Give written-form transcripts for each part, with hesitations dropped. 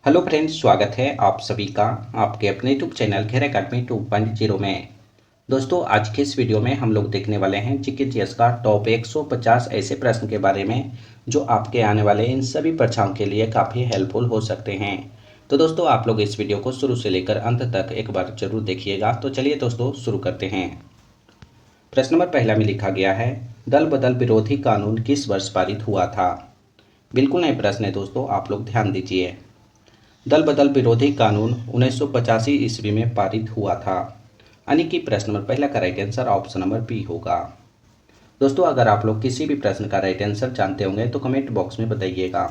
Hello friends, स्वागत है आप सभी का आपके अपने यूट्यूब चैनल खेर अकेडमी 2.0 में। दोस्तों, आज के इस वीडियो में हम लोग देखने वाले हैं जीके जीएस का टॉप 150 ऐसे प्रश्न के बारे में जो आपके आने वाले इन सभी परीक्षाओं के लिए काफ़ी हेल्पफुल हो सकते हैं। तो दोस्तों, आप लोग इस वीडियो को शुरू से लेकर अंत तक एक बार जरूर देखिएगा। तो चलिए दोस्तों, शुरू करते हैं। प्रश्न नंबर पहला में लिखा गया है, दल बदल विरोधी कानून किस वर्ष पारित हुआ था। बिल्कुल नए प्रश्न है दोस्तों, आप लोग ध्यान दीजिए। दल बदल विरोधी कानून 1985 ईस्वी में पारित हुआ था। यानी कि प्रश्न नंबर पहला का right answer option number B होगा। दोस्तों, अगर आप लोग किसी भी प्रश्न का राइट आंसर जानते होंगे तो कमेंट बॉक्स में बताइएगा।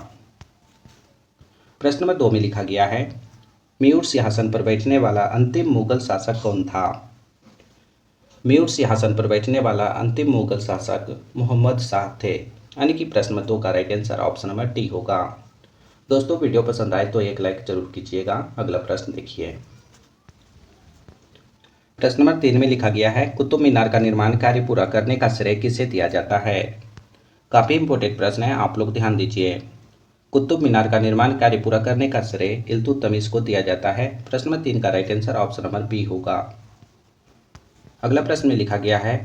प्रश्न नंबर 2 में लिखा गया है, मयूर सिंहासन पर बैठने वाला अंतिम मुगल शासक कौन था। मयूर सिंहासन पर बैठने वाला अंतिम मुगल शासक मोहम्मद शाह थे। यानी कि प्रश्न नंबर 2 का right answer option number D होगा। दोस्तों, वीडियो पसंद आए तो एक लाइक जरूर कीजिएगा। अगला प्रश्न देखिए। प्रश्न नंबर 3 में लिखा गया है, कुतुब मीनार का निर्माण कार्य पूरा करने का श्रेय किसे दिया जाता है। काफी इंपॉर्टेंट प्रश्न है, आप लोग ध्यान दीजिए। कुतुब मीनार का निर्माण कार्य पूरा करने का श्रेय इल्तुतमिश को दिया जाता है। प्रश्न नंबर 3 का right answer option number B होगा। अगला प्रश्न में लिखा गया है,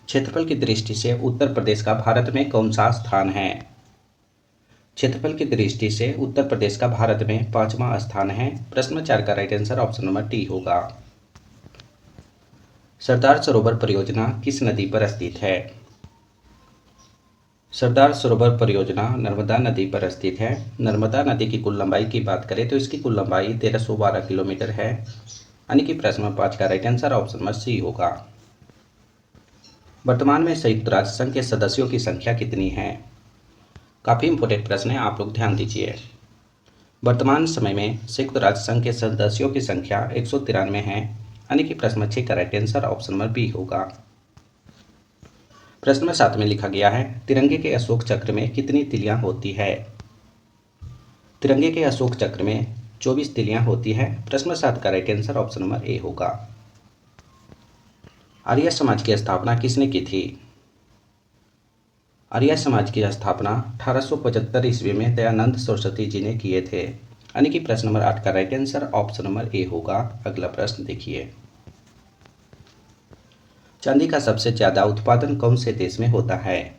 क्षेत्रफल की दृष्टि से उत्तर प्रदेश का भारत में कौन सा स्थान है। क्षेत्रफल की दृष्टि से उत्तर प्रदेश का भारत में 5वां स्थान है। प्रश्न नंबर 4 का right answer option number D होगा। सरदार सरोवर परियोजना किस नदी पर स्थित है। सरदार सरोवर परियोजना नर्मदा नदी पर स्थित है। नर्मदा नदी की कुल लंबाई की बात करें तो इसकी कुल लंबाई 1312 किलोमीटर है। यानी कि प्रश्न नंबर 5 का right answer option number C होगा। वर्तमान में संयुक्त राष्ट्र संघ के सदस्यों की संख्या कितनी है। काफी इंपोर्टेंट प्रश्न है, आप लोग ध्यान दीजिए। वर्तमान समय में संयुक्त राष्ट्र संघ के सदस्यों की संख्या 193 है। यानी कि प्रश्न 6 का right answer option number B होगा। प्रश्न नंबर 7 में लिखा गया है, तिरंगे के अशोक चक्र में कितनी तिलियां होती है। तिरंगे के अशोक चक्र में 24 तिलियां होती है। प्रश्न नंबर 7 का right answer option number A होगा। आर्य समाज की स्थापना किसने की थी। आर्य समाज की स्थापना 1875 ईस्वी में दयानंद सरस्वती जी ने किए थे। यानी कि प्रश्न नंबर 8 का right answer option number A होगा। अगला प्रश्न देखिए। चांदी का सबसे ज्यादा उत्पादन कौन से देश में होता है।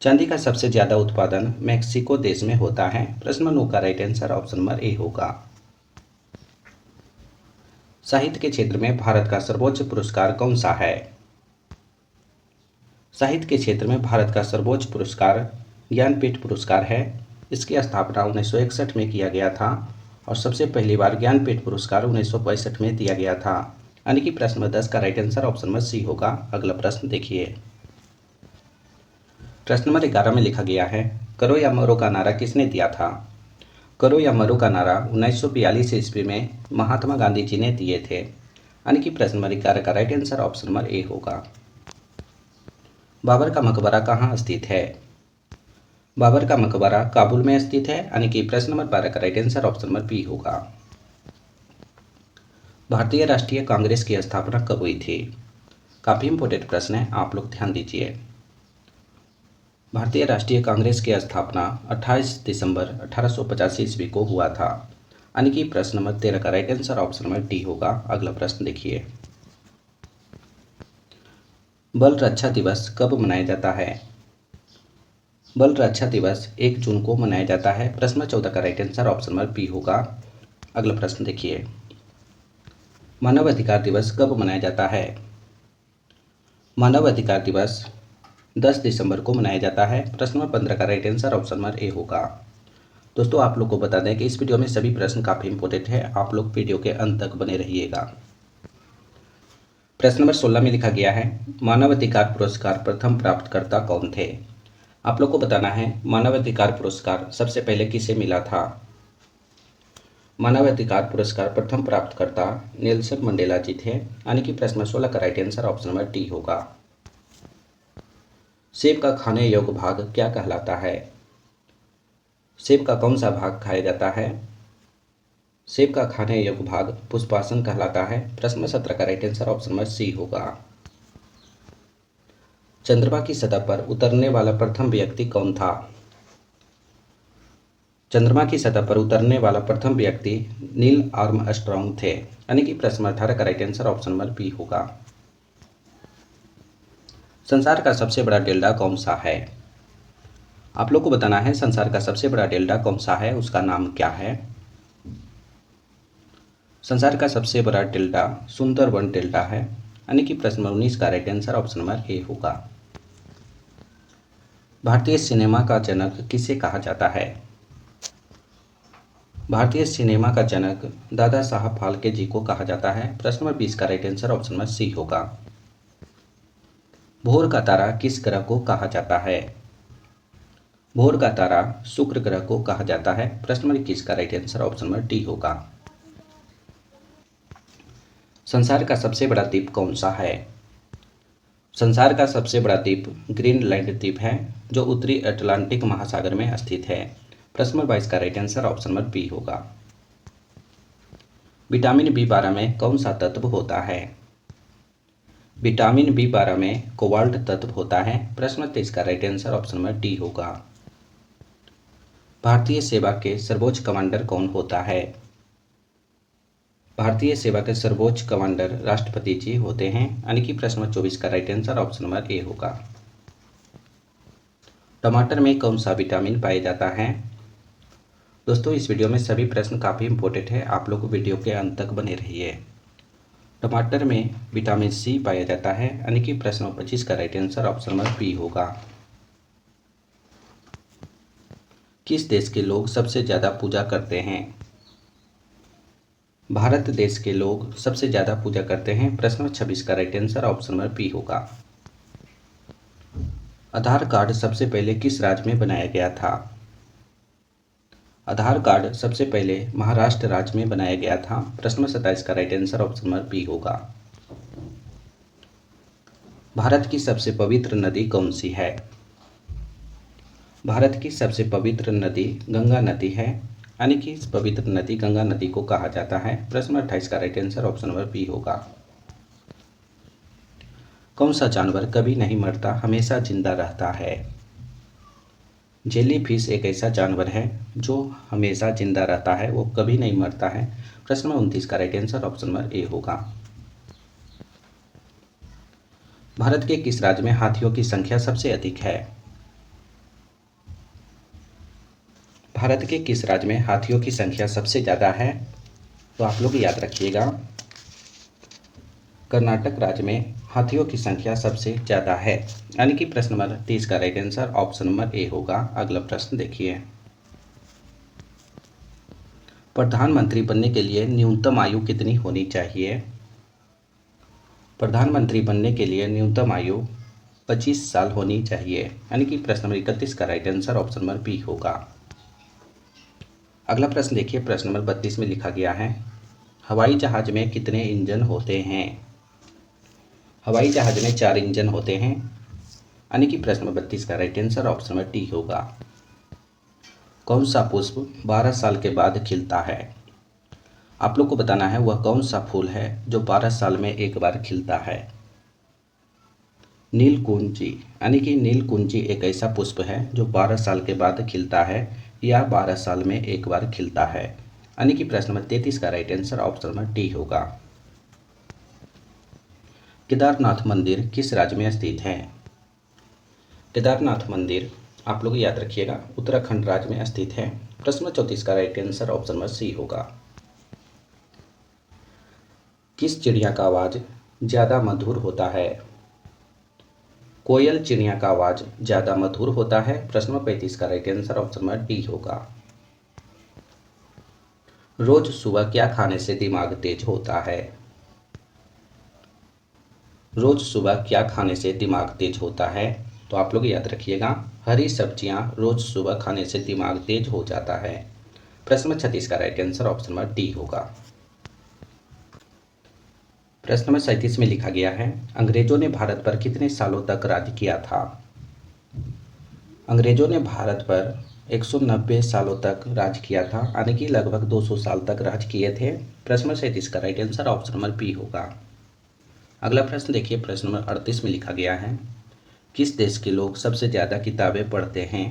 चांदी का सबसे ज्यादा उत्पादन मेक्सिको देश में होता है। प्रश्न नंबर 9 का right answer option number A होगा। साहित्य के क्षेत्र में भारत का सर्वोच्च पुरस्कार कौन सा है। साहित्य के क्षेत्र में भारत का सर्वोच्च पुरस्कार ज्ञानपीठ पुरस्कार है। इसकी स्थापना 1961 में किया गया था और सबसे पहली बार ज्ञानपीठ पुरस्कार 1962 में दिया गया था। यानी कि प्रश्न नंबर 10 का right answer option number C होगा। अगला प्रश्न देखिए। प्रश्न नंबर 11 में लिखा गया है, करो या मरो का नारा किसने दिया था। करो या मरो का नारा 1942 ईस्वी में महात्मा गांधी जी ने दिए थे। यानी कि प्रश्न नंबर 11 का right answer option number A होगा। बाबर का मकबरा कहाँ स्थित है। बाबर का मकबरा काबुल में स्थित है। यानी कि प्रश्न नंबर 12 का right answer option number B होगा। भारतीय राष्ट्रीय कांग्रेस की स्थापना कब हुई थी। काफी इंपोर्टेंट प्रश्न है, आप लोग ध्यान दीजिए। भारतीय राष्ट्रीय कांग्रेस की स्थापना 28 दिसंबर 1885 ईस्वी को हुआ था। यानी कि प्रश्न नंबर 13 का right answer option number D होगा। अगला प्रश्न देखिए। बल रक्षा दिवस कब मनाया जाता है। बल रक्षा दिवस 1 जून को मनाया जाता है। प्रश्न नंबर 14 का right answer option number B होगा। अगला प्रश्न देखिए। मानव अधिकार दिवस कब मनाया जाता है। मानव अधिकार दिवस 10 दिसंबर को मनाया जाता है। प्रश्न नंबर 15 का right answer option number A होगा। दोस्तों, आप लोग को बता दें कि इस वीडियो में सभी प्रश्न काफी इंपॉर्टेंट है, आप लोग वीडियो के अंत तक बने रहिएगा। प्रश्न नंबर 16 में लिखा गया है, मानवाधिकार पुरस्कार प्रथम प्राप्तकर्ता कौन थे। आप लोग को बताना है मानवाधिकार पुरस्कार सबसे पहले किसे मिला था। मानवाधिकार पुरस्कार प्रथम प्राप्तकर्ता नेल्सन मंडेला जी थे। यानी कि प्रश्न नंबर 16 का right answer option number D होगा। सेब का खाने योग्य भाग क्या कहलाता है। सेब का कौन सा भाग खाया जाता है। सेब का खाने योग्य भाग पुष्पासन कहलाता है। प्रश्न नंबर 17 का right answer option number C होगा। चंद्रमा की सतह पर उतरने वाला प्रथम व्यक्ति कौन था। चंद्रमा की सतह पर उतरने वाला प्रथम व्यक्ति नील आर्मस्ट्रॉन्ग थे, यानी कि प्रश्न 18 का right answer option number B होगा। संसार का सबसे बड़ा डेल्टा कौन सा है? आप लोग को बताना है संसार का सबसे बड़ा डेल्टा कौन सा है, उसका नाम क्या है। संसार का सबसे बड़ा डेल्टा सुंदरबन डेल्टा है, यानी कि प्रश्न 19 का right answer option number A होगा। भारतीय सिनेमा का जनक किसे कहा जाता है? भारतीय सिनेमा का जनक दादा साहब फाल्के जी को कहा जाता है। प्रश्न नंबर 20 का right answer option number C होगा। भोर का तारा किस ग्रह को कहा जाता है? भोर का तारा शुक्र ग्रह को कहा जाता है। प्रश्न नंबर 21 का right answer option number D होगा। संसार का सबसे बड़ा द्वीप कौन सा है? संसार का सबसे बड़ा द्वीप ग्रीनलैंड द्वीप है, जो उत्तरी अटलांटिक महासागर में स्थित है। प्रश्न नंबर 22 का right answer option number B होगा। विटामिन बी 12 में कौन सा तत्व होता है? विटामिन बी 12 में कोबाल्ट तत्व होता है। प्रश्न नंबर 23 का right answer option number D होगा। भारतीय सेवा के सर्वोच्च कमांडर कौन होता है? भारतीय सेवा के सर्वोच्च कमांडर राष्ट्रपति जी होते हैं, यानी कि प्रश्न नंबर 24 का right answer option number A होगा। टमाटर में कौन सा विटामिन पाया जाता है? दोस्तों, इस वीडियो में सभी प्रश्न काफ़ी इंपॉर्टेंट है, आप लोग वीडियो के अंत तक बने रहिए। टमाटर में विटामिन सी पाया जाता है, यानी कि प्रश्न नंबर 25 का right answer option number B होगा। किस देश के लोग सबसे ज़्यादा पूजा करते हैं? भारत देश के लोग सबसे ज़्यादा पूजा करते हैं। प्रश्न नंबर 26 का right answer option number B होगा। आधार कार्ड सबसे पहले किस राज्य में बनाया गया था? आधार कार्ड सबसे पहले महाराष्ट्र राज्य में बनाया गया था। प्रश्न नंबर 27 का right answer option number B होगा। भारत की सबसे पवित्र नदी कौन सी है? भारत की सबसे पवित्र नदी गंगा नदी है, यानी कि इस पवित्र नदी गंगा नदी को कहा जाता है। प्रश्न नंबर 28 का right answer option number B होगा। कौन सा जानवर कभी नहीं मरता, हमेशा जिंदा रहता है? जेलीफिश एक ऐसा जानवर है जो हमेशा जिंदा रहता है, वो कभी नहीं मरता है। प्रश्न नंबर 29 का right answer option number A होगा। भारत के किस राज्य में हाथियों की संख्या सबसे अधिक है? भारत के किस राज्य में हाथियों की संख्या सबसे ज़्यादा है? तो आप लोग याद रखिएगा, कर्नाटक राज्य में हाथियों की संख्या सबसे ज़्यादा है, यानी कि प्रश्न नंबर 30 का right answer option number A होगा। अगला प्रश्न देखिए, प्रधानमंत्री बनने के लिए न्यूनतम आयु कितनी होनी चाहिए? प्रधानमंत्री बनने के लिए न्यूनतम आयु 25 साल होनी चाहिए, यानी कि प्रश्न नंबर 31 का right answer option number B होगा। अगला प्रश्न देखिए, प्रश्न नंबर 32 में लिखा गया है, हवाई जहाज में कितने इंजन होते हैं? हवाई जहाज में 4 इंजन होते हैं, यानी कि प्रश्न नंबर 32 का right answer option number D होगा। कौन सा पुष्प 12 साल के बाद खिलता है? आप लोग को बताना है वह कौन सा फूल है जो 12 साल में एक बार खिलता है। नीलकुंजी, यानी कि नीलकुंजी एक ऐसा पुष्प है जो 12 साल के बाद खिलता है या 12 साल में एक बार खिलता है, यानी कि प्रश्न नंबर 33 का right answer option number D होगा। केदारनाथ मंदिर किस राज्य में स्थित है? केदारनाथ मंदिर आप लोग याद रखिएगा उत्तराखंड राज्य में स्थित है। प्रश्न नंबर 34 का right answer option number C होगा। किस चिड़िया का आवाज़ ज़्यादा मधुर होता है? कोयल चिड़िया का आवाज़ ज़्यादा मधुर होता है। प्रश्न नंबर 35 का right answer option number D होगा। रोज सुबह क्या खाने से दिमाग तेज होता है? रोज सुबह क्या खाने से दिमाग तेज होता है? तो आप लोग याद रखिएगा, हरी सब्जियां रोज सुबह खाने से दिमाग तेज हो जाता है। प्रश्न नंबर 36 का right answer option number D होगा। प्रश्न नंबर 37 में लिखा गया है, अंग्रेजों ने भारत पर कितने सालों तक राज किया था? अंग्रेजों ने भारत पर 190 सालों तक राज किया था, यानी कि लगभग 200 साल तक राज किए थे। प्रश्न नंबर 37 का right answer option number B होगा। अगला प्रश्न देखिए, प्रश्न नंबर 38 में लिखा गया है, किस देश के लोग सबसे ज़्यादा किताबें पढ़ते हैं?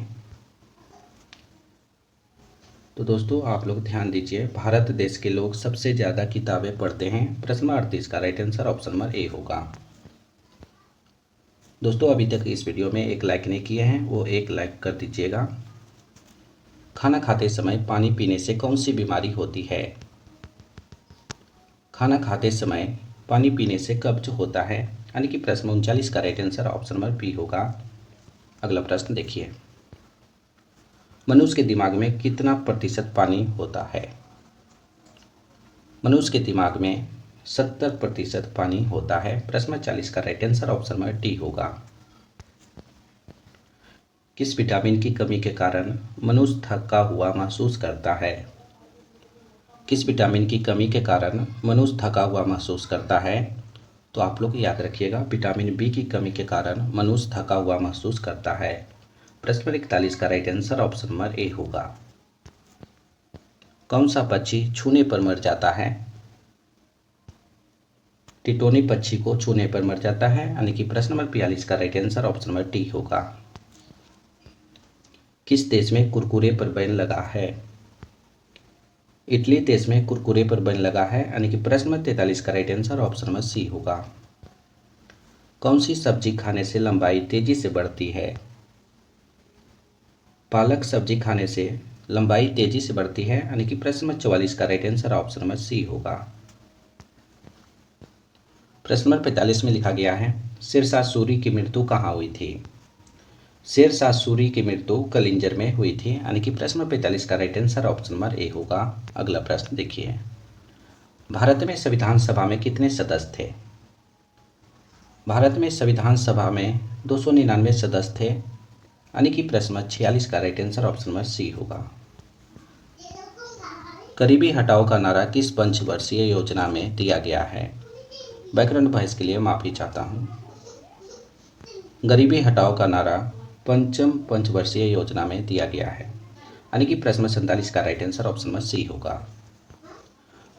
तो दोस्तों आप लोग ध्यान दीजिए, भारत देश के लोग सबसे ज़्यादा किताबें पढ़ते हैं। प्रश्न नंबर 38 का right answer option number A होगा। दोस्तों अभी तक इस वीडियो में एक लाइक नहीं किए हैं वो एक लाइक कर दीजिएगा। खाना खाते समय पानी पीने से कौन सी बीमारी होती है? खाना खाते समय पानी पीने से कब्ज होता है, यानी कि प्रश्न 39 का right answer option number B होगा। अगला प्रश्न देखिए, मनुष्य के दिमाग में कितना प्रतिशत पानी होता है? मनुष्य के दिमाग में 70% पानी होता है। प्रश्न 40 का right answer option number D होगा। किस विटामिन की कमी के कारण मनुष्य थका हुआ महसूस करता है? किस विटामिन की कमी के कारण मनुष्य थका हुआ महसूस करता है? तो आप लोग याद रखिएगा, विटामिन बी की कमी के कारण मनुष्य थका हुआ महसूस करता है। प्रश्न नंबर 41 का right answer option number A होगा। कौन सा पक्षी छूने पर मर जाता है? टिटोनी पक्षी को छूने पर मर जाता है, यानी कि प्रश्न नंबर 42 का right answer option number D होगा। किस देश में कुरकुरे पर बैन लगा है? इटली देश में कुरकुरे पर बैन लगा है, यानी कि प्रश्न नंबर 43 का right answer option number C होगा। कौन सी सब्जी खाने से लंबाई तेजी से बढ़ती है? पालक सब्जी खाने से लंबाई तेजी से बढ़ती है, यानी कि प्रश्न नंबर 44 का right answer option number C होगा। प्रश्न नंबर 45 में लिखा गया है, शेरशाह सूरी की मृत्यु कहाँ हुई थी? शेरशाह सूरी की मृत्यु कलिंजर में हुई थी, यानी कि प्रश्न नंबर 45 का right answer option number A होगा। अगला प्रश्न देखिए, भारत में संविधान सभा में कितने सदस्य थे? भारत में संविधान सभा में 299 सदस्य थे, यानी कि प्रश्न नंबर 46 का right answer option number C होगा। गरीबी हटाओ का नारा किस पंचवर्षीय योजना में दिया गया है? बैकग्राउंड वॉइस के लिए माफी चाहता हूँ। गरीबी हटाओ का नारा पंचम पंचवर्षीय योजना में दिया गया है, यानी कि प्रश्न नंबर 47 का right answer option number C होगा।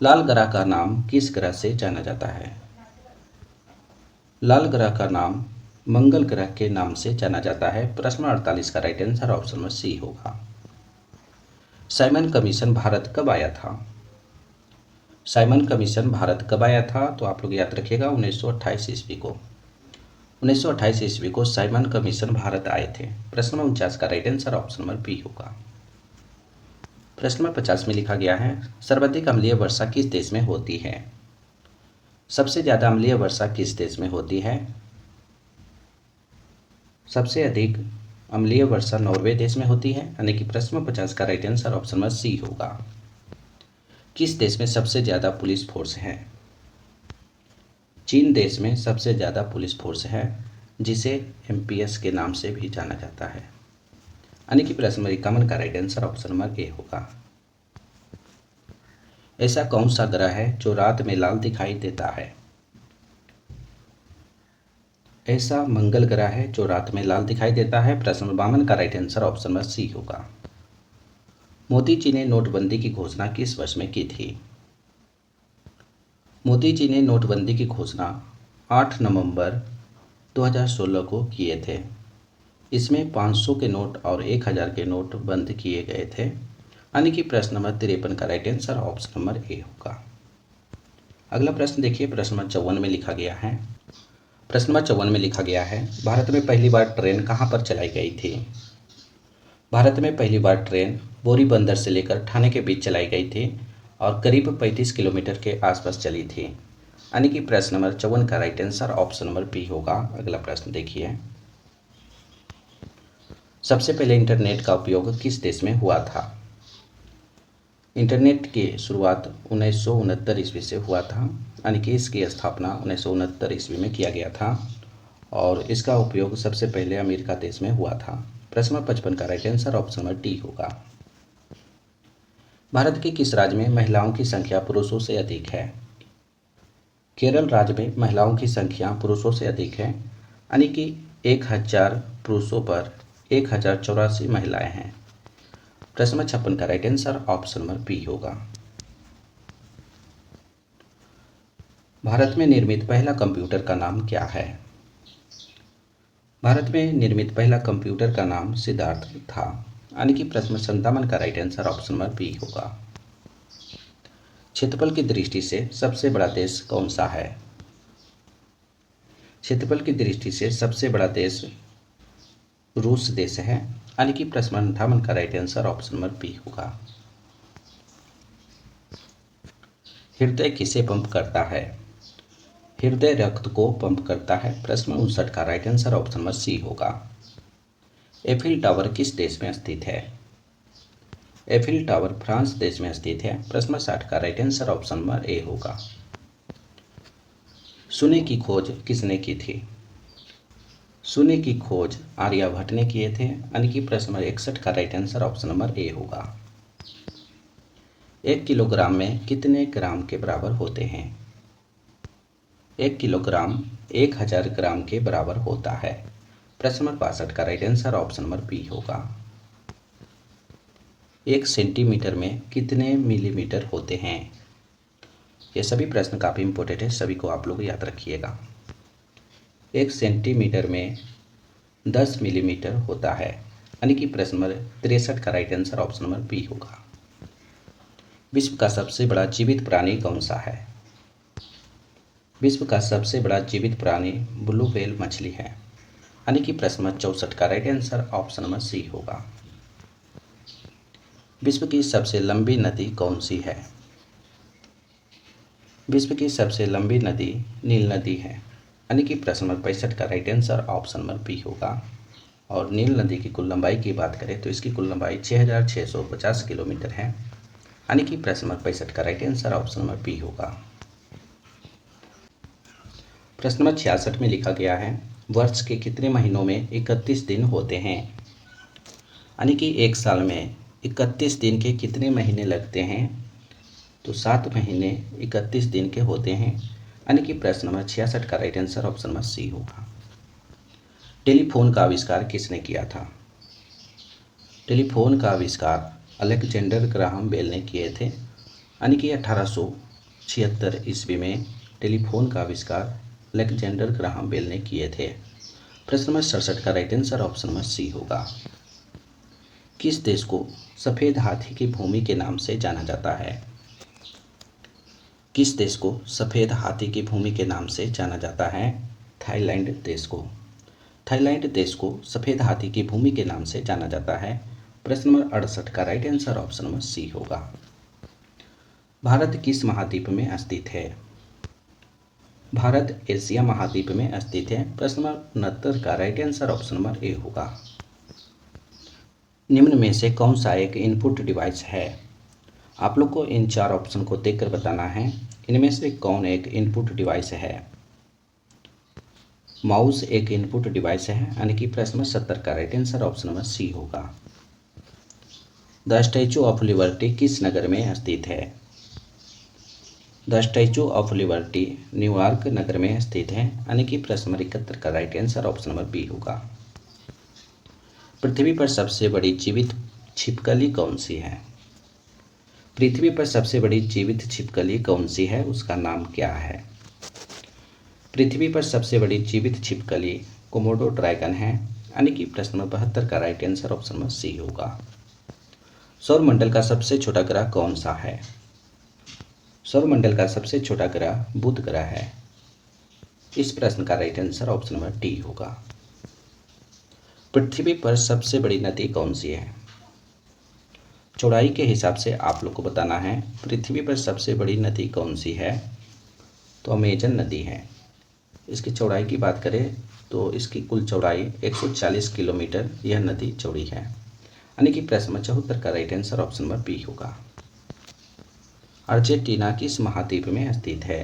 लाल ग्रह का नाम किस ग्रह से जाना जाता है? लाल ग्रह का नाम मंगल ग्रह के नाम से जाना जाता है। प्रश्न 48 का right answer option number C होगा। साइमन कमीशन भारत कब आया था? साइमन कमीशन भारत कब आया था? तो आप लोग याद रखिएगा 1928 ईस्वी को। 1928 ईस्वी को साइमन कमीशन भारत आए थे। प्रश्न नंबर 49 का right answer option number B होगा। प्रश्न नंबर 50 में लिखा गया है, सर्वाधिक अम्लीय वर्षा किस देश में होती है? सबसे ज़्यादा अम्लीय वर्षा किस देश में होती है? सबसे अधिक अम्लीय वर्षा नॉर्वे देश में होती है, यानी कि प्रश्न नंबर 50 का right answer option number C होगा। किस देश में सबसे ज़्यादा पुलिस फोर्स है? चीन देश में सबसे ज़्यादा पुलिस फोर्स है, जिसे एमपीएस के नाम से भी जाना जाता है, यानी कि प्रश्न नंबर 51 का right answer option number A होगा। ऐसा कौन सा ग्रह है जो रात में लाल दिखाई देता है? ऐसा मंगल ग्रह है जो रात में लाल दिखाई देता है। प्रश्न नंबर 52 का right answer option number C होगा। मोदी जी ने नोटबंदी की घोषणा किस वर्ष में की थी? मोदी जी ने नोटबंदी की घोषणा 8 नवंबर 2016 को किए थे। इसमें 500 के नोट और 1000 के नोट बंद किए गए थे, यानी कि प्रश्न नंबर 53 का right answer option number A होगा। अगला प्रश्न देखिए, प्रश्न नंबर 54 में लिखा गया है। प्रश्न नंबर 54 में लिखा गया है, भारत में पहली बार ट्रेन कहाँ पर चलाई गई थी? भारत में पहली बार ट्रेन बोरी बंदर से लेकर ठाणे के बीच चलाई गई थी और करीब 35 किलोमीटर के आसपास चली थी, यानी कि प्रश्न नंबर 54 का right answer option number B होगा। अगला प्रश्न देखिए, सबसे पहले इंटरनेट का उपयोग किस देश में हुआ था? इंटरनेट की शुरुआत 1969 ईस्वी से हुआ था, यानी कि इसकी स्थापना 1969 ईस्वी में किया गया था और इसका उपयोग सबसे पहले अमेरिका देश में हुआ था। प्रश्न नंबर 55 का right answer option number D होगा। भारत के किस राज्य में महिलाओं की संख्या पुरुषों से अधिक है? केरल राज्य में महिलाओं की संख्या पुरुषों से अधिक है, यानी कि 1000 पुरुषों पर 1084 महिलाएं हैं। प्रश्न नंबर 56 का right answer option number B होगा। भारत में निर्मित पहला कंप्यूटर का नाम क्या है? भारत में निर्मित पहला कंप्यूटर का नाम सिद्धार्थ था, यानी कि प्रश्न 57 का right answer option number B होगा। क्षेत्रफल की दृष्टि से सबसे बड़ा देश कौन सा है? क्षेत्रफल की दृष्टि से सबसे बड़ा देश रूस देश है, यानी कि प्रश्न 58 का right answer option number B होगा। हृदय किसे पंप करता है? हृदय रक्त को पंप करता है। प्रश्न 59 का right answer option number C होगा। एफिल टावर किस देश में स्थित है? एफिल टावर फ्रांस देश में स्थित है। प्रश्न 60 का right answer option number A होगा। शून्य की खोज किसने की थी? शून्य की खोज आर्यभट्ट ने किए थे, यानी कि प्रश्न नंबर 61 का right answer option number A होगा। 1 किलोग्राम में कितने ग्राम के बराबर होते हैं? 1 किलोग्राम 1000 ग्राम के बराबर होता है। प्रश्न नंबर 62 का right answer option number B होगा। 1 सेंटीमीटर में कितने मिलीमीटर होते हैं? ये सभी प्रश्न काफ़ी इंपॉर्टेंट है, सभी को आप लोग याद रखिएगा। 1 सेंटीमीटर में 10 मिलीमीटर होता है, यानी कि प्रश्न नंबर 63 का right answer option number B होगा। विश्व का सबसे बड़ा जीवित प्राणी कौन सा है? विश्व का सबसे बड़ा जीवित प्राणी ब्लू व्हेल मछली है, यानी कि प्रश्न नंबर 64 का right answer option number C होगा। विश्व की सबसे लंबी नदी कौन सी है? विश्व की सबसे लंबी नदी नील नदी है, यानी कि प्रश्न नंबर 65 का right answer option number B होगा। और नील नदी की कुल लंबाई की बात करें तो इसकी कुल लंबाई 6650 किलोमीटर है, यानी कि प्रश्न नंबर 65 का right answer option number B होगा। प्रश्न नंबर 66 में लिखा गया है, वर्ष के कितने महीनों में 31 दिन होते हैं? यानी कि एक साल में 31 दिन के कितने महीने लगते हैं? तो 7 महीने 31 दिन के होते हैं, यानी कि प्रश्न नंबर 66 का right answer option number C होगा। टेलीफोन का आविष्कार किसने किया था? टेलीफोन का आविष्कार अलेक्जेंडर ग्राहम बेल ने किए थे, यानी कि 1876 ईस्वी में टेलीफोन का आविष्कार अलेक्जेंडर ग्राहम बेल ने किए थे। प्रश्न नंबर 67 का right answer option number C होगा। किस देश को सफ़ेद हाथी की भूमि के नाम से जाना जाता है? किस देश को सफ़ेद हाथी की भूमि के नाम से जाना जाता है? थाईलैंड देश को। थाईलैंड देश को सफ़ेद हाथी की भूमि के नाम से जाना जाता है। प्रश्न नंबर 68 का right answer option number C होगा। भारत किस महाद्वीप में स्थित है? भारत एशिया महाद्वीप में स्थित है। प्रश्न नंबर 69 का right answer option number A होगा। निम्न में से कौन सा एक इनपुट डिवाइस है? आप लोग को इन 4 ऑप्शन को देखकर बताना है, इनमें से कौन एक इनपुट डिवाइस है। माउस एक इनपुट डिवाइस है, यानी कि प्रश्न नंबर 70 का right answer option number C होगा। द स्टैचू ऑफ लिबर्टी किस नगर में स्थित है? The statue of liberty New York नगर में स्थित है, यानी कि प्रश्न नंबर 71 का right answer option number B होगा। पृथ्वी पर सबसे बड़ी जीवित छिपकली कौन सी है? पृथ्वी पर सबसे बड़ी जीवित छिपकली कौन सी है, उसका नाम क्या है? पृथ्वी पर सबसे बड़ी जीवित छिपकली कोमोडो ड्रैगन है, यानी कि प्रश्न नंबर 72 का right answer option number C होगा। सौरमंडल का सबसे छोटा ग्रह कौन सा है? सौरमंडल का सबसे छोटा ग्रह बुध ग्रह है। इस प्रश्न का right answer option number D होगा। पृथ्वी पर सबसे बड़ी नदी कौन सी है? चौड़ाई के हिसाब से आप लोग को बताना है, पृथ्वी पर सबसे बड़ी नदी कौन सी है? तो अमेजन नदी है। इसकी चौड़ाई की बात करें तो इसकी कुल चौड़ाई 140 किलोमीटर यह नदी चौड़ी है, यानी कि प्रश्न नंबर 74 का right answer option number B होगा। अर्जेंटीना किस महाद्वीप में स्थित है?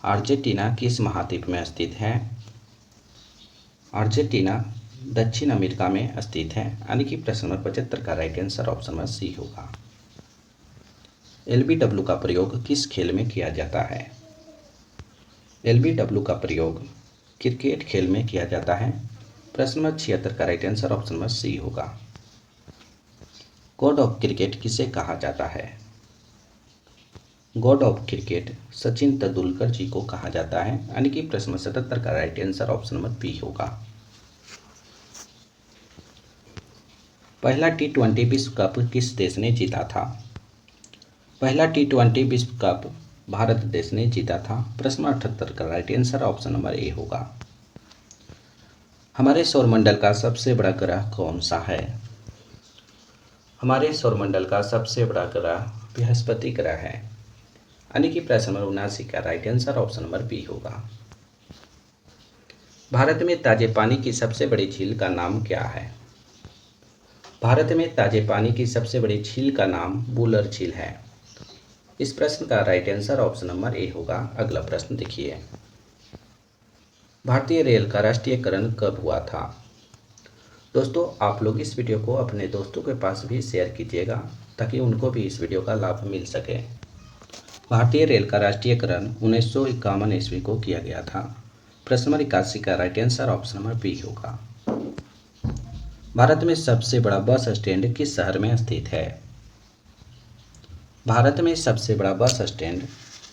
अर्जेंटीना किस महाद्वीप में स्थित है? अर्जेंटीना दक्षिण अमेरिका में स्थित है, यानी कि प्रश्न नंबर 75 का right answer option number C होगा। एलबीडब्ल्यू का प्रयोग किस खेल में किया जाता है? एलबीडब्ल्यू का प्रयोग क्रिकेट खेल में किया जाता है। प्रश्न नंबर 76 का right answer option number C होगा। गॉड ऑफ क्रिकेट किसे कहा जाता है? God of cricket Sachin Tendulkar ji को कहा जाता है, यानी कि प्रश्न नंबर 77 का right answer option number B होगा। पहला T20 विश्व कप किस देश ने जीता था? पहला T20 विश्व कप भारत देश ने जीता था। प्रश्न 78 का right answer option number A होगा। हमारे सौरमंडल का सबसे बड़ा ग्रह कौन सा है? हमारे सौरमंडल का सबसे बड़ा ग्रह बृहस्पति ग्रह है, यानी कि प्रश्न नंबर 79 का right answer option number B होगा। भारत में ताजे पानी की सबसे बड़ी झील का नाम क्या है? भारत में ताजे पानी की सबसे बड़ी झील का नाम वुलर झील है। इस प्रश्न का right answer option number A होगा। अगला प्रश्न देखिए, भारतीय रेल का राष्ट्रीयकरण कब हुआ था? दोस्तों, आप लोग इस वीडियो को अपने दोस्तों के पास भी शेयर कीजिएगा ताकि उनको भी इस वीडियो का लाभ मिल सके। भारतीय रेल का राष्ट्रीयकरण 1951 ईस्वी को किया गया था। प्रश्न नंबर 81 का right answer option number B होगा। भारत में सबसे बड़ा बस स्टैंड किस शहर में स्थित है? भारत में सबसे बड़ा बस स्टैंड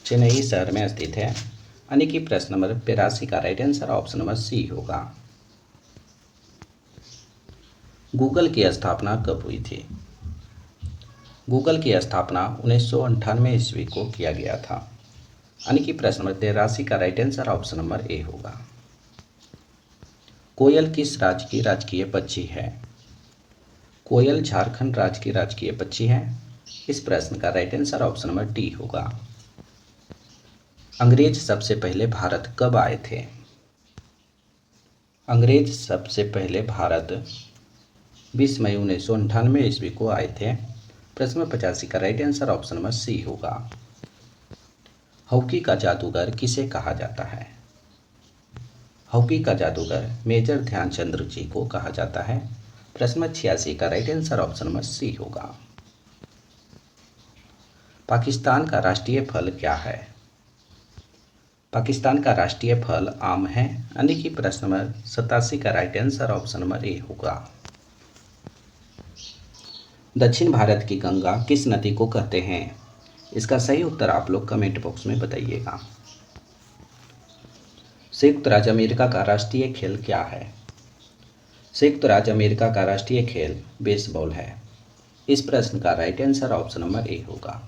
चेन्नई शहर में स्थित है, यानी कि प्रश्न नंबर 82 का right answer option number C होगा। गूगल की स्थापना कब हुई थी? गूगल की स्थापना 1998 ईस्वी को किया गया था, यानी कि प्रश्न नंबर 83 का right answer option number A होगा। कोयल किस राज्य की राजकीय पक्षी है? कोयल झारखंड राज्य की राजकीय पक्षी है। इस प्रश्न का right answer option number D होगा। अंग्रेज सबसे पहले भारत कब आए थे? अंग्रेज सबसे पहले भारत 20 मई 1998 ईस्वी को आए थे। प्रश्न नंबर 85 का right answer option number C होगा। हॉकी का जादूगर किसे कहा जाता है? हॉकी का जादूगर मेजर ध्यानचंद जी को कहा जाता है। प्रश्न नंबर 86 का right answer option number C होगा। पाकिस्तान का राष्ट्रीय फल क्या है? पाकिस्तान का राष्ट्रीय फल आम है, यानी कि प्रश्न नंबर 87 का right answer option number A होगा। दक्षिण भारत की गंगा किस नदी को कहते हैं? इसका सही उत्तर आप लोग कमेंट बॉक्स में बताइएगा। संयुक्त राज्य अमेरिका का राष्ट्रीय खेल क्या है? संयुक्त राज्य अमेरिका का राष्ट्रीय खेल बेसबॉल है। इस प्रश्न का right answer option number A होगा।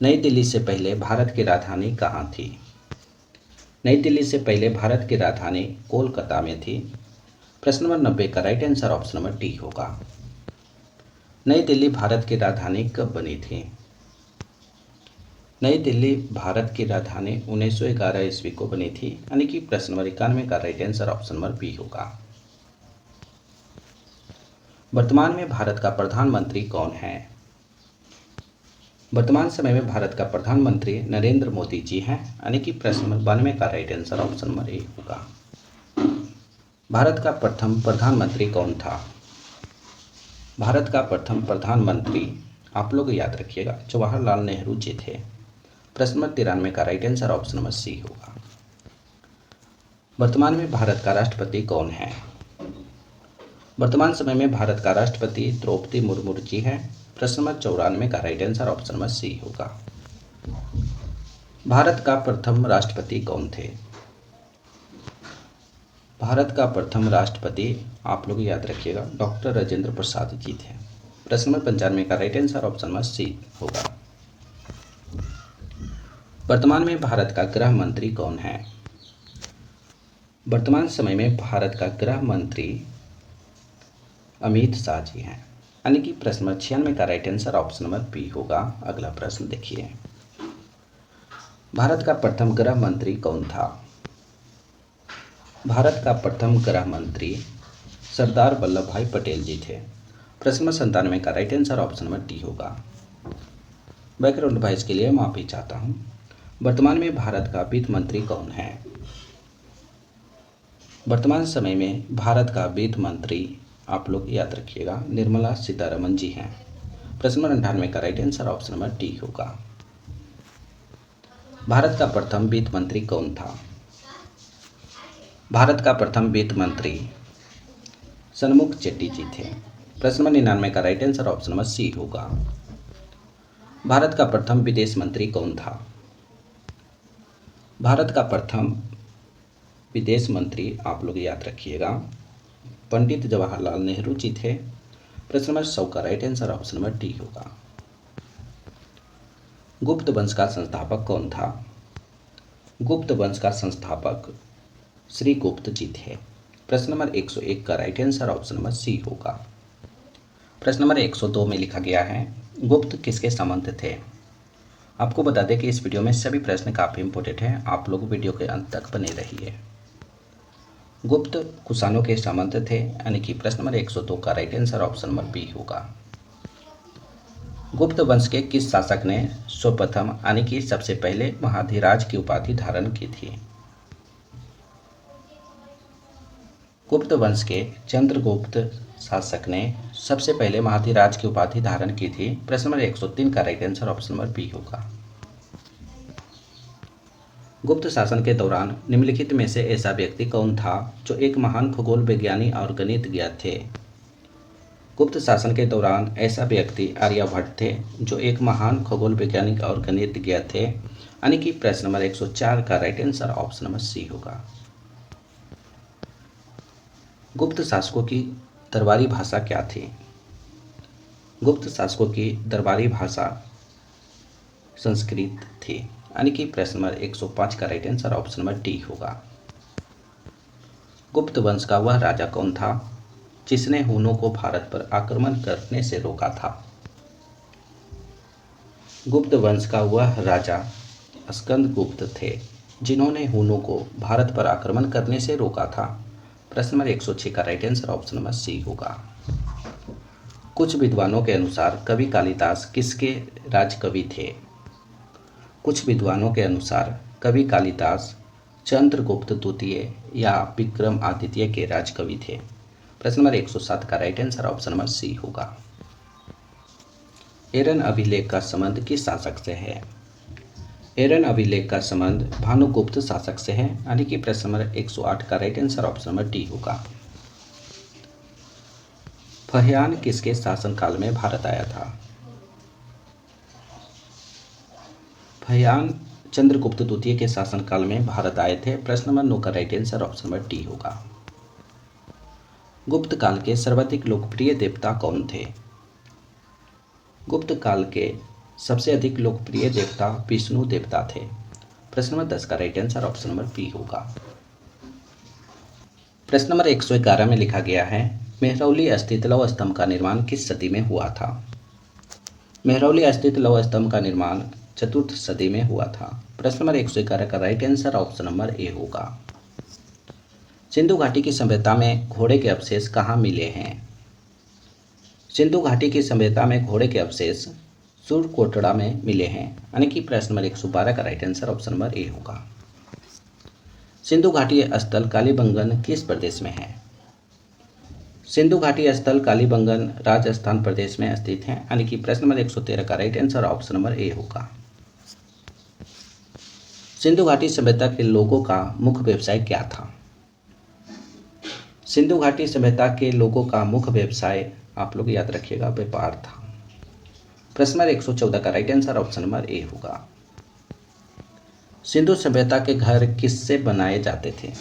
नई दिल्ली से पहले भारत की राजधानी कहाँ थी? नई दिल्ली से पहले भारत की राजधानी कोलकाता में थी। प्रश्न नंबर 90 का right answer option number D होगा। नई दिल्ली भारत की राजधानी कब बनी थी? नई दिल्ली भारत की राजधानी 1911 ईस्वी को बनी थी, यानी कि प्रश्न नंबर 91 का right answer option number B होगा। वर्तमान में भारत का प्रधानमंत्री कौन है? वर्तमान समय में भारत का प्रधानमंत्री नरेंद्र मोदी जी हैं, यानी कि प्रश्न नंबर 92 का right answer option number A होगा। भारत का प्रथम प्रधानमंत्री कौन था? भारत का प्रथम प्रधानमंत्री आप लोग याद रखिएगा जवाहरलाल नेहरू जी थे। प्रश्न नंबर 93 का right answer option number C होगा। वर्तमान में भारत का राष्ट्रपति कौन है? वर्तमान समय में भारत का राष्ट्रपति द्रौपदी मुर्मू जी हैं। प्रश्न नंबर 94 का right answer option number C होगा। भारत का प्रथम राष्ट्रपति कौन थे? भारत का प्रथम राष्ट्रपति आप लोग याद रखिएगा डॉक्टर राजेंद्र प्रसाद जी थे। प्रश्न नंबर 95 का right answer option number C होगा। वर्तमान में भारत का गृह मंत्री कौन है? वर्तमान समय में भारत का गृह मंत्री अमित शाह जी हैं, यानी कि प्रश्न नंबर 96 का right answer option number B होगा। अगला प्रश्न देखिए, भारत का प्रथम गृह मंत्री कौन था? भारत का प्रथम गृह मंत्री सरदार वल्लभ भाई पटेल जी थे। प्रश्न नंबर 97 का right answer option number D होगा। बैकग्राउंड वॉइस के लिए माफी चाहता हूँ। वर्तमान में भारत का वित्त मंत्री कौन है? वर्तमान समय में भारत का वित्त मंत्री आप लोग याद रखिएगा निर्मला सीतारमन जी हैं। प्रश्न नंबर 98 का right answer option number D होगा। भारत का प्रथम वित्त मंत्री कौन था? भारत का प्रथम वित्त मंत्री सन्मुख चेट्टी जी थे। प्रश्न नंबर 99 का right answer option number C होगा। भारत का प्रथम विदेश मंत्री कौन था? भारत का प्रथम विदेश मंत्री आप लोग याद रखिएगा पंडित जवाहरलाल नेहरू जी थे। प्रश्न नंबर 100 का right answer option number D होगा। गुप्त वंश का संस्थापक कौन था? गुप्त वंश का संस्थापक श्री गुप्त जी थे। प्रश्न नंबर 101 का right answer option number C होगा। प्रश्न नंबर 102 में लिखा गया है, गुप्त किसके संबंध थे? आपको बता दें कि इस वीडियो में सभी प्रश्न काफ़ी इंपॉर्टेंट हैं, आप लोग वीडियो के अंत तक बने रहिए। गुप्त कुषाणों के सामंत थे, यानी कि प्रश्न नंबर 102 का right answer option number B होगा। गुप्त वंश के किस शासक ने सर्वप्रथम यानी कि सबसे पहले महाधिराज की उपाधि धारण की थी? गुप्त वंश के चंद्रगुप्त शासक ने सबसे पहले महाधिराज की उपाधि धारण की थी। प्रश्न नंबर 103 का right answer option number B होगा। गुप्त शासन के दौरान निम्नलिखित में से ऐसा व्यक्ति कौन था जो एक महान खगोल विज्ञानी और गणितज्ञ थे? गुप्त शासन के दौरान ऐसा व्यक्ति आर्यभट्ट थे जो एक महान खगोल वैज्ञानिक और गणितज्ञ थे, यानी कि प्रश्न नंबर 104 का right answer option number C होगा। गुप्त शासकों की दरबारी भाषा क्या थी? गुप्त शासकों की दरबारी भाषा संस्कृत थी, यानी कि प्रश्न नंबर 105 का right answer option number D होगा। गुप्त वंश का वह राजा कौन था जिसने हुनों को भारत पर आक्रमण करने से रोका था? गुप्त वंश का वह राजा स्कंदगुप्त थे जिन्होंने हुनों को भारत पर आक्रमण करने से रोका था। प्रश्न नंबर 106 का right answer option number C होगा। कुछ विद्वानों के अनुसार कवि कालिदास किसके राजकवि थे? कुछ विद्वानों के अनुसार कवि कालिदास चंद्रगुप्त द्वितीय या विक्रमादित्य के राजकवि थे। प्रश्न नंबर 107 का right answer option number C होगा। एरन अभिलेख का संबंध किस शासक से है? एरन अभिलेख का संबंध भानुगुप्त शासक से है, यानी कि प्रश्न नंबर 108 का right answer option number D होगा। फहियान किसके शासनकाल में भारत आया था? फहियान चंद्रगुप्त द्वितीय के शासनकाल में भारत आए थे। प्रश्न नंबर 9 का right answer option number D होगा। गुप्त काल के सर्वाधिक लोकप्रिय देवता कौन थे? गुप्त काल के सबसे अधिक लोकप्रिय देवता विष्णु देवता थे। प्रश्न नंबर 10 का right answer option number B होगा। प्रश्न नंबर 111 में लिखा गया है, मेहरौली स्थित लौह स्तंभ का निर्माण किस सदी में हुआ था? मेहरौली स्थित लौह स्तंभ का निर्माण चतुर्थ सदी में हुआ था। प्रश्न नंबर 111 का right answer option number A होगा। सिंधु घाटी की सभ्यता में घोड़े के अवशेष कहाँ मिले हैं? सिंधु घाटी की सभ्यता में घोड़े के अवशेष सूरकोटड़ा में मिले हैं, यानी कि प्रश्न नंबर 112 का right answer option number A होगा। सिंधु घाटी स्थल कालीबंगन किस प्रदेश में है? सिंधु घाटी स्थल कालीबंगन राजस्थान प्रदेश में स्थित है, यानी कि प्रश्न नंबर 113 का right answer option number A होगा। सिंधु घाटी सभ्यता के लोगों का मुख्य व्यवसाय क्या था? सिंधु घाटी सभ्यता के लोगों का मुख्य व्यवसाय, आप लोग याद रखिएगा, व्यापार था। प्रश्न नंबर 114 का right answer option number A होगा। सिंधु सभ्यता के घर किससे बनाए जाते थे?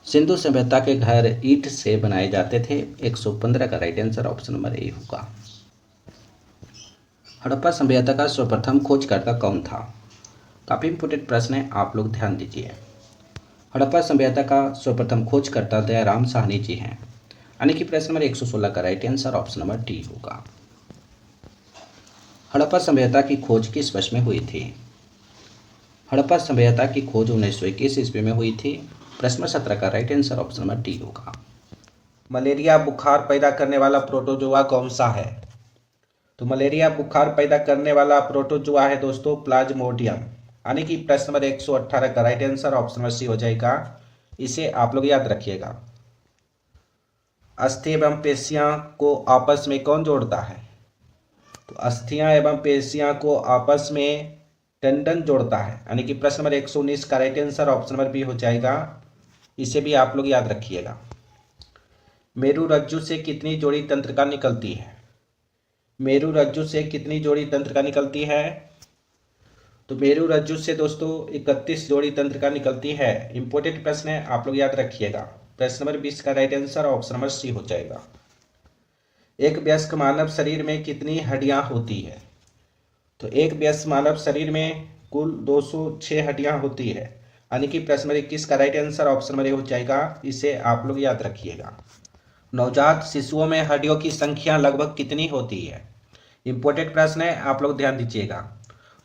सिंधु सभ्यता के घर ईंट से बनाए जाते थे। 115 का right answer option number A होगा। हड़प्पा सभ्यता का सर्वप्रथम खोजकर्ता कौन था? काफ़ी इंपोर्टेंट प्रश्न है, आप लोग ध्यान दीजिए। हड़प्पा सभ्यता का सर्वप्रथम खोजकर्ता दयाराम साहनी जी हैं, यानी कि प्रश्न नंबर 116 का right answer option number D होगा। हड़प्पा सभ्यता की खोज किस वर्ष में हुई थी? हड़प्पा सभ्यता की खोज 1921 ईस्वी में हुई थी। प्रश्न नंबर 17 का right answer option number D होगा। मलेरिया बुखार पैदा करने वाला प्रोटोजोआ कौन सा है? तो मलेरिया बुखार पैदा करने वाला प्रोटोजोआ है दोस्तों प्लाज्मोडियम, यानी कि प्रश्न नंबर 118 का right answer option number C हो जाएगा। इसे आप लोग याद रखिएगा। अस्थि एवं पेशियां को आपस में कौन जोड़ता है? तो अस्थियां एवं पेशियां को आपस में टेंडन जोड़ता है, यानी कि प्रश्न नंबर 119 का right answer option number B हो जाएगा। इसे भी आप लोग याद रखिएगा। मेरु रज्जु से कितनी जोड़ी तंत्रिका निकलती है? मेरु रज्जु से कितनी जोड़ी तंत्रिका निकलती है? तो मेरु रज्जु से दोस्तों 31 जोड़ी तंत्रिका निकलती है। इंपॉर्टेंट प्रश्न है, आप लोग याद रखिएगा। प्रश्न नंबर 20 का right answer option number C हो जाएगा। एक वयस्क मानव शरीर में कितनी हड्डियां होती है? तो एक वयस्क मानव शरीर में कुल 206 हड्डियां होती है, यानी कि प्रश्न नंबर 21 का right answer option number A हो जाएगा। इसे आप लोग याद रखिएगा। नवजात शिशुओं में हड्डियों की संख्या लगभग कितनी होती है? इंपॉर्टेंट प्रश्न है, आप लोग ध्यान दीजिएगा।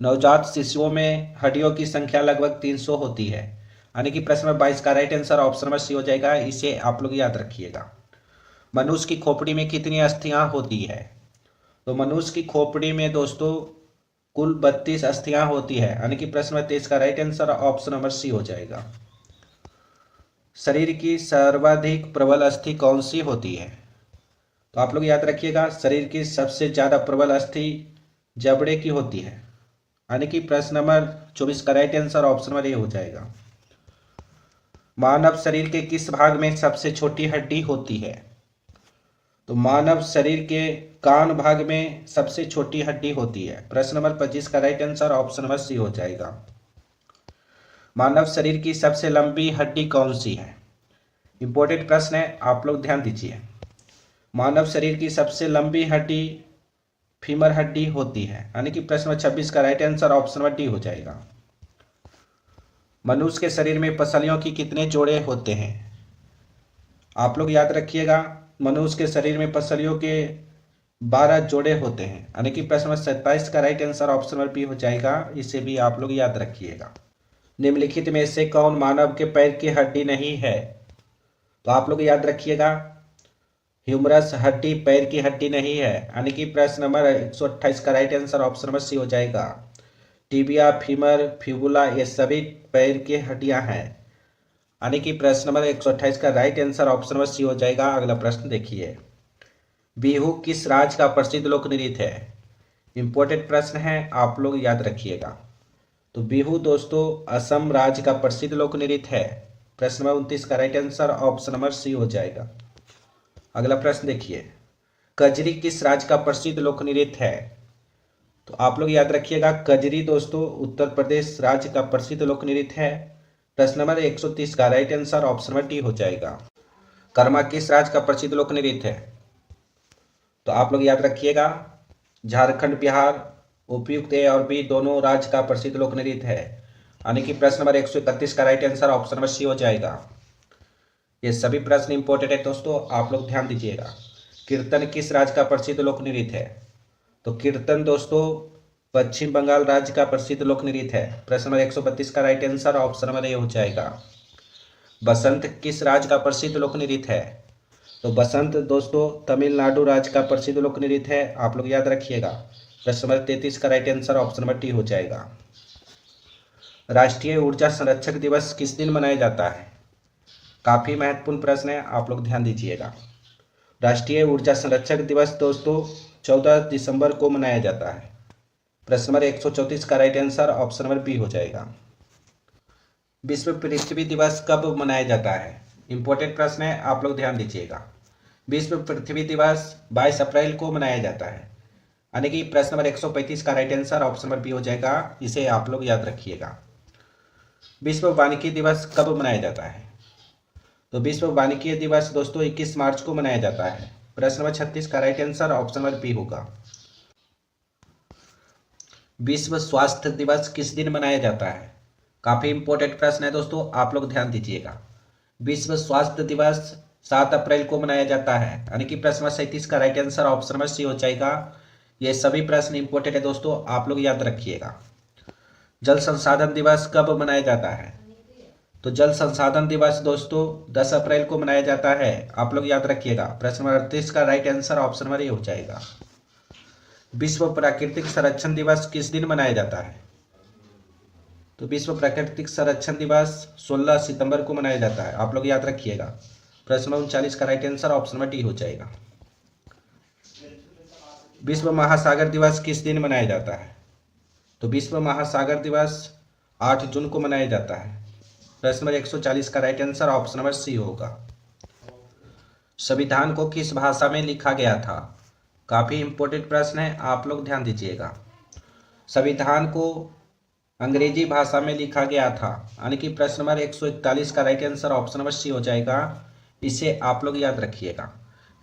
नवजात शिशुओं में हड्डियों की संख्या लगभग 300 होती है, यानी कि प्रश्न नंबर 22 का right answer option number C हो जाएगा। इसे आप लोग याद रखिएगा। मनुष्य की खोपड़ी में कितनी अस्थियां होती है? तो मनुष्य की खोपड़ी में दोस्तों कुल 32 अस्थियां होती है, यानी कि प्रश्न नंबर 23 का right answer option number C हो जाएगा। शरीर की सर्वाधिक प्रबल अस्थि कौन सी होती है? तो आप लोग याद रखिएगा, शरीर की सबसे ज्यादा प्रबल अस्थि जबड़े की होती है, यानी कि प्रश्न नंबर 24 का right answer option number A हो जाएगा। मानव शरीर के किस भाग में सबसे छोटी हड्डी होती है? तो मानव शरीर के कान भाग में सबसे छोटी हड्डी होती है। प्रश्न नंबर 25 का right answer option number C हो जाएगा। मानव शरीर की सबसे लंबी हड्डी कौन सी है? इंपॉर्टेंट प्रश्न है, आप लोग ध्यान दीजिए। मानव शरीर की सबसे लंबी हड्डी फीमर हड्डी होती है, यानी कि प्रश्न नंबर 26 का right answer option number D हो जाएगा। मनुष्य के शरीर में पसलियों की कितने जोड़े होते हैं? आप लोग याद रखिएगा, मनुष्य के शरीर में पसलियों के 12 जोड़े होते हैं, यानी कि प्रश्न नंबर 27 का right answer option number B हो जाएगा। इसे भी आप लोग याद रखिएगा। निम्नलिखित में से कौन मानव के पैर की हड्डी नहीं है? तो आप लोग याद रखिएगा, ह्यूमरस हड्डी पैर की हड्डी नहीं है, यानी कि प्रश्न नंबर 128 का right answer option number C हो जाएगा। टिबिया, फीमर, फिबुला ये सभी पैर की हड्डियां हैं, यानी कि प्रश्न नंबर 128 का right answer option number C हो जाएगा। अगला प्रश्न देखिए, बिहू किस राज्य का प्रसिद्ध लोक नृत्य है? इंपॉर्टेंट प्रश्न है, आप लोग याद रखिएगा। तो बिहू दोस्तों असम राज्य का प्रसिद्ध लोक नृत्य है। प्रश्न नंबर 29 का right answer option number C हो जाएगा। अगला प्रश्न देखिए, कजरी किस राज्य का प्रसिद्ध लोक नृत्य है? तो आप लोग याद रखिएगा, कजरी दोस्तों उत्तर प्रदेश राज्य का प्रसिद्ध लोक नृत्य है। प्रश्न नंबर 130 का right answer option number D हो जाएगा। कर्मा किस राज्य का प्रसिद्ध लोक नृत्य है? तो आप लोग याद रखिएगा, झारखंड, बिहार, उपयुक्त ए और बी दोनों राज्य का प्रसिद्ध लोक नृत्य है, यानी कि प्रश्न नंबर 131 का right answer option number C हो जाएगा। ये सभी प्रश्न इंपॉर्टेंट है दोस्तों, आप लोग ध्यान दीजिएगा। कीर्तन किस राज्य का प्रसिद्ध लोक नृत्य है? तो कीर्तन दोस्तों पश्चिम बंगाल राज्य का प्रसिद्ध लोक नृत्य है। प्रश्न नंबर 132 का right answer option number A हो जाएगा। बसंत किस राज्य का प्रसिद्ध लोक नृत्य है? तो बसंत दोस्तों तमिलनाडु राज्य का प्रसिद्ध लोक नृत्य है, आप लोग याद रखिएगा। प्रश्न नंबर 33 का right answer option number D हो जाएगा। राष्ट्रीय ऊर्जा संरक्षक दिवस किस दिन मनाया जाता है? काफी महत्वपूर्ण प्रश्न है, आप लोग ध्यान दीजिएगा। राष्ट्रीय ऊर्जा संरक्षक दिवस दोस्तों 14 दिसंबर को मनाया जाता है। प्रश्न नंबर 134 का right answer option number B हो जाएगा। विश्व पृथ्वी दिवस कब मनाया जाता है? इंपॉर्टेंट प्रश्न है, आप लोग ध्यान दीजिएगा। विश्व पृथ्वी दिवस 22 अप्रैल को मनाया जाता है, यानी कि प्रश्न नंबर 135 का right answer option number B हो जाएगा। इसे आप लोग याद रखिएगा। विश्व वानिकी दिवस कब मनाया जाता है? तो विश्व वानिकी दिवस दोस्तों 21 मार्च को मनाया जाता है। प्रश्न नंबर 36 का right answer option number B होगा। विश्व स्वास्थ्य दिवस किस दिन मनाया जाता है? काफी इंपॉर्टेंट प्रश्न है दोस्तों, आप लोग ध्यान दीजिएगा। विश्व स्वास्थ्य दिवस 7 अप्रैल को मनाया जाता है, यानी कि प्रश्न नंबर 37 का right answer option number C हो जाएगा। ये सभी प्रश्न इंपॉर्टेंट है दोस्तों, आप लोग याद रखिएगा। जल संसाधन दिवस कब मनाया जाता है? तो जल संसाधन दिवस दोस्तों 10 अप्रैल को मनाया जाता है, आप लोग याद रखिएगा। प्रश्न नंबर 38 का right answer option number A हो जाएगा। विश्व प्राकृतिक संरक्षण दिवस किस दिन मनाया जाता है? तो विश्व प्राकृतिक संरक्षण दिवस 16 सितंबर को मनाया जाता है, आप लोग याद रखिएगा। प्रश्न नंबर 39 का right answer option number D हो जाएगा। विश्व महासागर दिवस किस दिन मनाया जाता है? तो विश्व महासागर दिवस 8 जून को मनाया जाता है। प्रश्न नंबर 140 का right answer option number C होगा। संविधान को किस भाषा में लिखा गया था? काफी इंपॉर्टेंट प्रश्न है, आप लोग ध्यान दीजिएगा। संविधान को अंग्रेजी भाषा में लिखा गया था, यानी कि प्रश्न नंबर 141 का right answer option number C हो जाएगा। इसे आप लोग याद रखिएगा।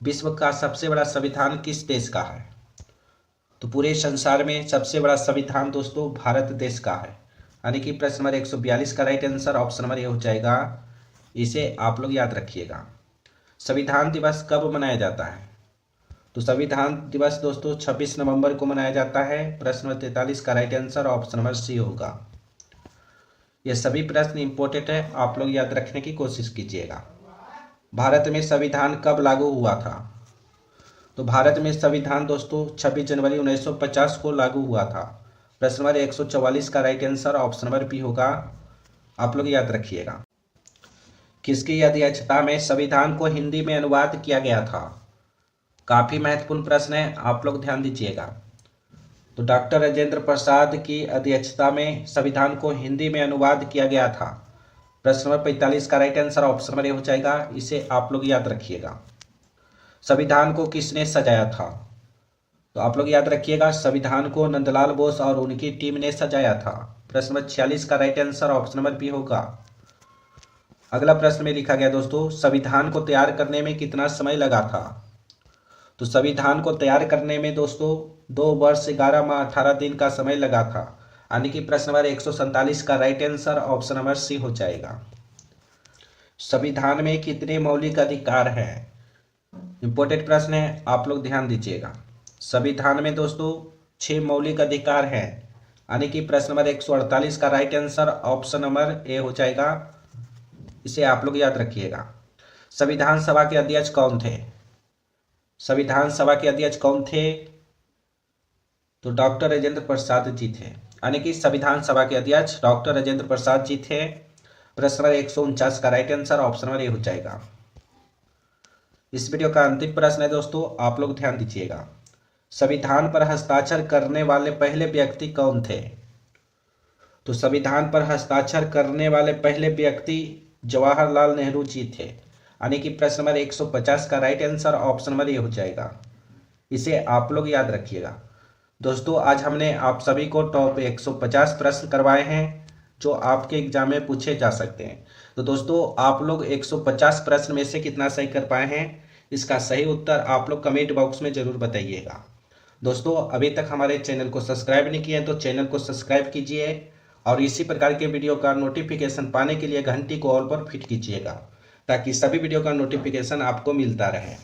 विश्व का सबसे बड़ा संविधान किस देश का है? तो पूरे संसार में सबसे बड़ा संविधान दोस्तों भारत देश का है, यानी कि प्रश्न नंबर 142 का right answer option number A हो जाएगा। इसे आप लोग याद रखिएगा। संविधान दिवस कब मनाया जाता है? तो संविधान दिवस दोस्तों 26 नवंबर को मनाया जाता है। प्रश्न नंबर 43 का right answer option number C होगा। ये सभी प्रश्न इंपॉर्टेंट है, आप लोग याद रखने की कोशिश कीजिएगा। भारत में संविधान कब लागू हुआ था? तो भारत में संविधान दोस्तों 26 जनवरी 1950 को लागू हुआ था। प्रश्न नंबर 144 का right answer option number B होगा। आप लोग याद रखिएगा। किसकी अध्यक्षता में संविधान को हिंदी में अनुवाद किया गया था? काफ़ी महत्वपूर्ण प्रश्न है, आप लोग ध्यान दीजिएगा। तो डॉक्टर राजेंद्र प्रसाद की अध्यक्षता में संविधान को हिंदी में अनुवाद किया गया था। प्रश्न नंबर 45 का right answer option number A हो जाएगा। इसे आप लोग याद रखिएगा। संविधान को किसने सजाया था? तो आप लोग याद रखिएगा, संविधान को नंदलाल बोस और उनकी टीम ने सजाया था। प्रश्न नंबर 46 का right answer option number B होगा। अगला प्रश्न में लिखा गया दोस्तों, संविधान को तैयार करने में कितना समय लगा था? तो संविधान को तैयार करने में दोस्तों 2 वर्ष 11 माह 18 दिन का समय लगा था, यानी कि प्रश्न नंबर 147 का right answer option number C हो जाएगा। संविधान में कितने मौलिक अधिकार हैं? इंपॉर्टेंट प्रश्न है, आप लोग ध्यान दीजिएगा। संविधान में दोस्तों 6 मौलिक अधिकार हैं, यानी कि प्रश्न नंबर 148 का right answer option number A हो जाएगा। इसे आप लोग याद रखिएगा। संविधान सभा के अध्यक्ष कौन थे? संविधान सभा के अध्यक्ष कौन थे? तो डॉक्टर राजेंद्र प्रसाद जी थे, यानी कि संविधान सभा के अध्यक्ष डॉक्टर राजेंद्र प्रसाद जी थे। प्रश्न नंबर 149 का right answer option number A हो जाएगा। इस वीडियो का अंतिम प्रश्न है दोस्तों, आप लोग ध्यान दीजिएगा। संविधान पर हस्ताक्षर करने वाले पहले व्यक्ति कौन थे? तो संविधान पर हस्ताक्षर करने वाले पहले व्यक्ति जवाहरलाल नेहरू जी थे, यानी कि प्रश्न नंबर 150 का right answer option number A हो जाएगा। इसे आप लोग याद रखिएगा। दोस्तों आज हमने आप सभी को टॉप 150 प्रश्न करवाए हैं जो आपके एग्जाम में पूछे जा सकते हैं। तो दोस्तों आप लोग 150 प्रश्न में से कितना सही कर पाए हैं, इसका सही उत्तर आप लोग कमेंट बॉक्स में ज़रूर बताइएगा। दोस्तों अभी तक हमारे चैनल को सब्सक्राइब नहीं किए हैं तो चैनल को सब्सक्राइब कीजिए और इसी प्रकार के वीडियो का नोटिफिकेशन पाने के लिए घंटी को ऑल पर फिट कीजिएगा ताकि सभी वीडियो का नोटिफिकेशन आपको मिलता रहे।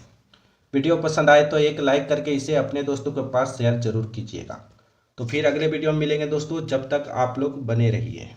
वीडियो पसंद आए तो एक लाइक करके इसे अपने दोस्तों के पास शेयर जरूर कीजिएगा। तो फिर अगले वीडियो में मिलेंगे दोस्तों, जब तक आप लोग बने रहिए।